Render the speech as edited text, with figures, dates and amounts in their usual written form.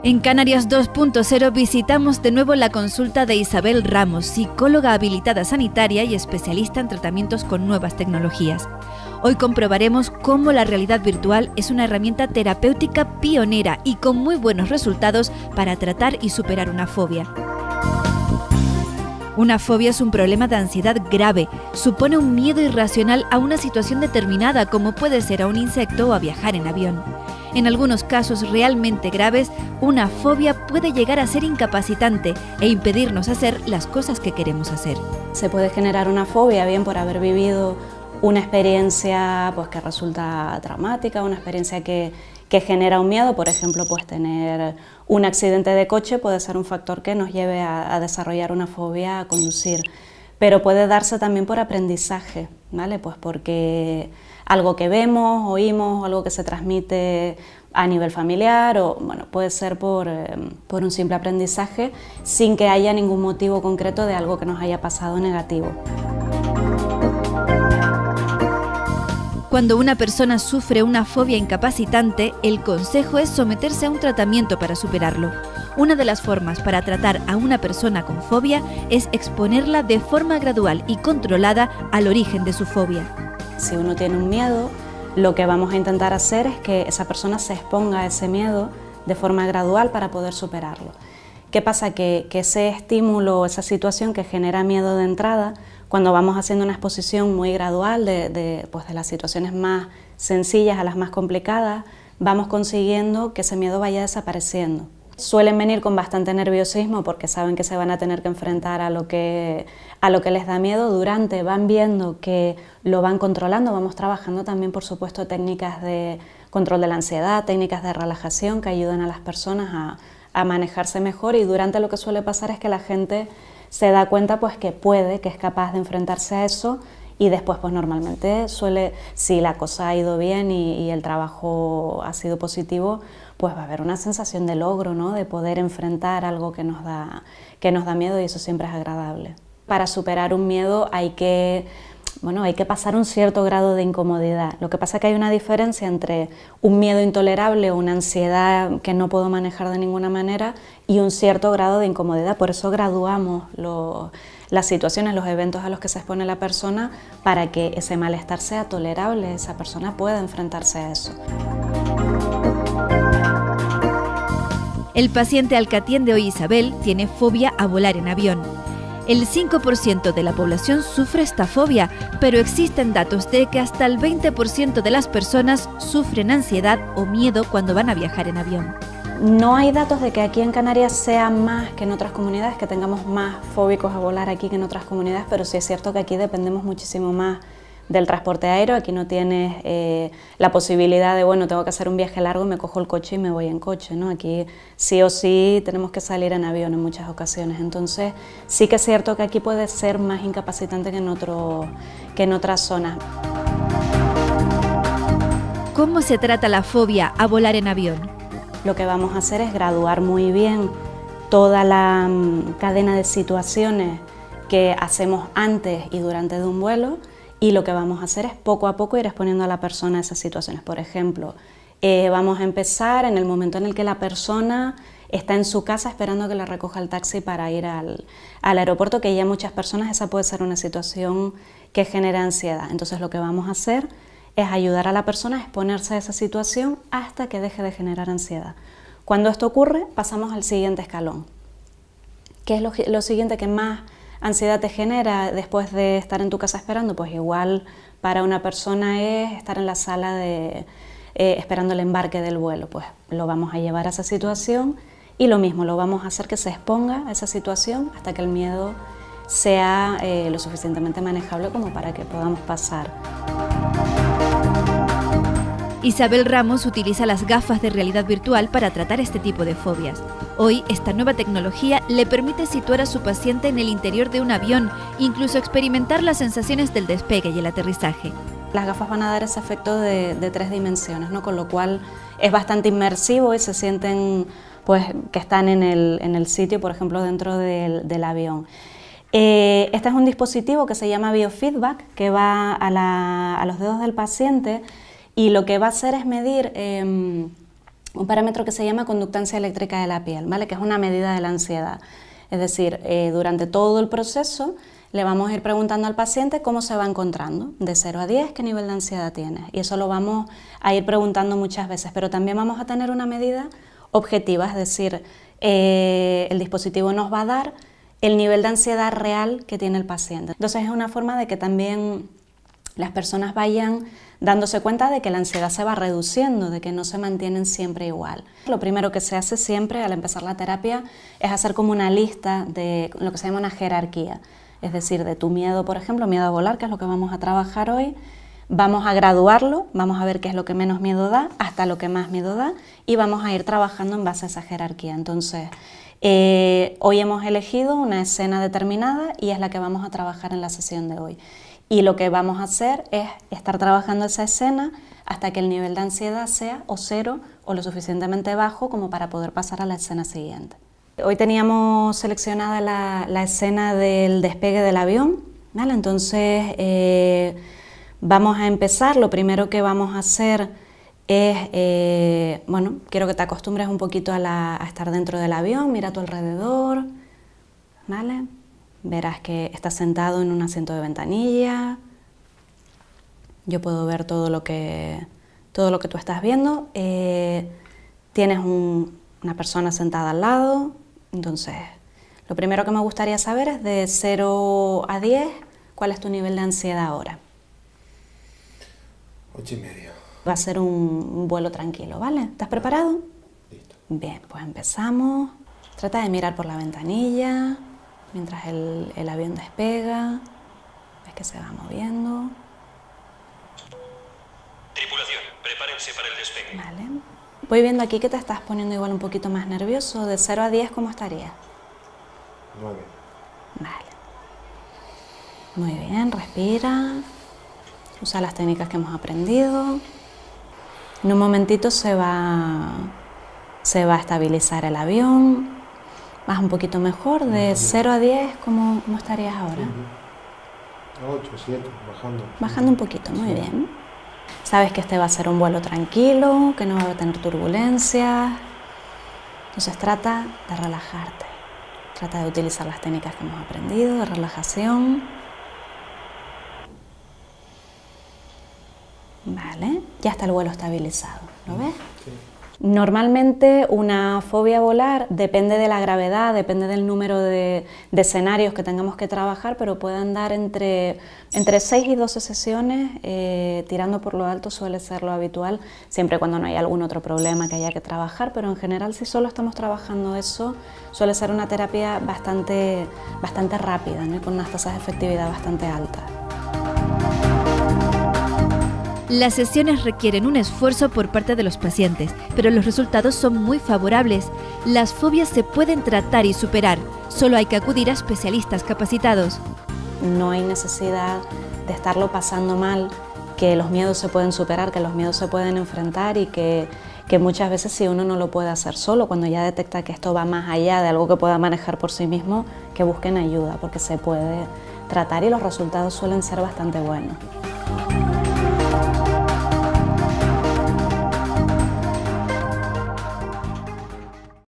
En Canarias 2.0 visitamos de nuevo la consulta de Isabel Ramos, psicóloga habilitada sanitaria y especialista en tratamientos con nuevas tecnologías. Hoy comprobaremos cómo la realidad virtual es una herramienta terapéutica pionera y con muy buenos resultados para tratar y superar una fobia. Una fobia es un problema de ansiedad grave, supone un miedo irracional a una situación determinada, como puede ser a un insecto o a viajar en avión. En algunos casos realmente graves, una fobia puede llegar a ser incapacitante e impedirnos hacer las cosas que queremos hacer. Se puede generar una fobia bien por haber vivido una experiencia que resulta traumática, una experiencia que genera un miedo. Por ejemplo, tener un accidente de coche puede ser un factor que nos lleve a desarrollar una fobia a conducir. Pero puede darse también por aprendizaje, ¿vale? Porque algo que vemos, oímos, algo que se transmite a nivel familiar o puede ser por un simple aprendizaje sin que haya ningún motivo concreto de algo que nos haya pasado negativo. Cuando una persona sufre una fobia incapacitante, el consejo es someterse a un tratamiento para superarlo. Una de las formas para tratar a una persona con fobia es exponerla de forma gradual y controlada al origen de su fobia. Si uno tiene un miedo, lo que vamos a intentar hacer es que esa persona se exponga a ese miedo de forma gradual para poder superarlo. ¿Qué pasa? Que ese estímulo, esa situación que genera miedo de entrada, cuando vamos haciendo una exposición muy gradual de las situaciones más sencillas a las más complicadas, vamos consiguiendo que ese miedo vaya desapareciendo. Suelen venir con bastante nerviosismo porque saben que se van a tener que enfrentar a lo que les da miedo. Durante van viendo que lo van controlando, vamos trabajando también, por supuesto, técnicas de control de la ansiedad, técnicas de relajación que ayudan a las personas a manejarse mejor, y durante lo que suele pasar es que la gente se da cuenta que puede, que es capaz de enfrentarse a eso, y después normalmente si la cosa ha ido bien y el trabajo ha sido positivo, va a haber una sensación de logro, ¿no? De poder enfrentar algo que nos da miedo, y eso siempre es agradable. Para superar un miedo hay que pasar un cierto grado de incomodidad. Lo que pasa es que hay una diferencia entre un miedo intolerable o una ansiedad que no puedo manejar de ninguna manera y un cierto grado de incomodidad. Por eso graduamos las situaciones, los eventos a los que se expone la persona, para que ese malestar sea tolerable, esa persona pueda enfrentarse a eso. El paciente al que atiende hoy Isabel tiene fobia a volar en avión. El 5% de la población sufre esta fobia, pero existen datos de que hasta el 20% de las personas sufren ansiedad o miedo cuando van a viajar en avión. No hay datos de que aquí en Canarias sea más que en otras comunidades, que tengamos más fóbicos a volar aquí que en otras comunidades, pero sí es cierto que aquí dependemos muchísimo más del transporte aéreo. Aquí no tienes la posibilidad de, tengo que hacer un viaje largo, me cojo el coche y me voy en coche, ¿no? Aquí sí o sí tenemos que salir en avión en muchas ocasiones. Entonces sí que es cierto que aquí puede ser más incapacitante que en otras zonas. ¿Cómo se trata la fobia a volar en avión? Lo que vamos a hacer es graduar muy bien toda la cadena de situaciones que hacemos antes y durante de un vuelo, y lo que vamos a hacer es poco a poco ir exponiendo a la persona a esas situaciones. Por ejemplo, vamos a empezar en el momento en el que la persona está en su casa esperando que le recoja el taxi para ir al aeropuerto, que ya muchas personas esa puede ser una situación que genera ansiedad. Entonces lo que vamos a hacer es ayudar a la persona a exponerse a esa situación hasta que deje de generar ansiedad. Cuando esto ocurre, pasamos al siguiente escalón. ¿Qué es lo siguiente que más ansiedad te genera después de estar en tu casa esperando? Igual para una persona es estar en la sala esperando el embarque del vuelo. Lo vamos a llevar a esa situación, y lo mismo, lo vamos a hacer que se exponga a esa situación hasta que el miedo sea lo suficientemente manejable como para que podamos pasar. Isabel Ramos utiliza las gafas de realidad virtual para tratar este tipo de fobias. Hoy, esta nueva tecnología le permite situar a su paciente en el interior de un avión, incluso experimentar las sensaciones del despegue y el aterrizaje. Las gafas van a dar ese efecto de 3 dimensiones, ¿no? Con lo cual es bastante inmersivo y se sienten que están en el sitio, por ejemplo, dentro del avión. Este es un dispositivo que se llama biofeedback, que va a los dedos del paciente, y lo que va a hacer es medir un parámetro que se llama conductancia eléctrica de la piel, ¿vale? Que es una medida de la ansiedad. Es decir, durante todo el proceso le vamos a ir preguntando al paciente cómo se va encontrando, de 0 a 10, qué nivel de ansiedad tiene. Y eso lo vamos a ir preguntando muchas veces, pero también vamos a tener una medida objetiva, es decir, el dispositivo nos va a dar el nivel de ansiedad real que tiene el paciente. Entonces es una forma de que también las personas vayan dándose cuenta de que la ansiedad se va reduciendo, de que no se mantienen siempre igual. Lo primero que se hace siempre al empezar la terapia es hacer como una lista de lo que se llama una jerarquía, es decir, de tu miedo, por ejemplo, miedo a volar, que es lo que vamos a trabajar hoy. Vamos a graduarlo, vamos a ver qué es lo que menos miedo da, hasta lo que más miedo da, y vamos a ir trabajando en base a esa jerarquía. Entonces, hoy hemos elegido una escena determinada y es la que vamos a trabajar en la sesión de hoy. Y lo que vamos a hacer es estar trabajando esa escena hasta que el nivel de ansiedad sea o 0 o lo suficientemente bajo como para poder pasar a la escena siguiente. Hoy teníamos seleccionada la escena del despegue del avión, ¿vale? Entonces vamos a empezar. Lo primero que vamos a hacer es, bueno, quiero que te acostumbres un poquito a estar dentro del avión, mira a tu alrededor, ¿vale? Verás que estás sentado en un asiento de ventanilla. Yo puedo ver todo lo que tú estás viendo. Tienes una persona sentada al lado. Entonces, lo primero que me gustaría saber es de 0 a 10, ¿cuál es tu nivel de ansiedad ahora? 8,5. Va a ser un vuelo tranquilo, ¿vale? ¿Estás preparado? Listo. Bien, pues empezamos. Trata de mirar por la ventanilla mientras el avión despega. Ves que se va moviendo. Tripulación, prepárense para el despegue. Vale. Voy viendo aquí que te estás poniendo igual un poquito más nervioso. De 0 a 10, ¿cómo estarías? 9. Vale. Muy bien, respira. Usa las técnicas que hemos aprendido. En un momentito se va a estabilizar el avión. Vas un poquito mejor. De 0 a 10, ¿cómo estarías ahora? 8, 7, bajando. Bajando un poquito, muy bien. Sabes que este va a ser un vuelo tranquilo, que no va a tener turbulencias. Entonces trata de relajarte. Trata de utilizar las técnicas que hemos aprendido de relajación. Vale, ya está el vuelo estabilizado, ¿lo ves? Sí. Normalmente una fobia a volar depende de la gravedad, depende del número de escenarios que tengamos que trabajar, pero puede andar entre 6 y 12 sesiones, tirando por lo alto suele ser lo habitual, siempre cuando no hay algún otro problema que haya que trabajar, pero en general si solo estamos trabajando eso, suele ser una terapia bastante rápida, ¿no? Con unas tasas de efectividad bastante altas. Las sesiones requieren un esfuerzo por parte de los pacientes, pero los resultados son muy favorables. Las fobias se pueden tratar y superar, solo hay que acudir a especialistas capacitados. No hay necesidad de estarlo pasando mal, que los miedos se pueden superar, que los miedos se pueden enfrentar y que muchas veces si uno no lo puede hacer solo, cuando ya detecta que esto va más allá de algo que pueda manejar por sí mismo, que busquen ayuda porque se puede tratar y los resultados suelen ser bastante buenos.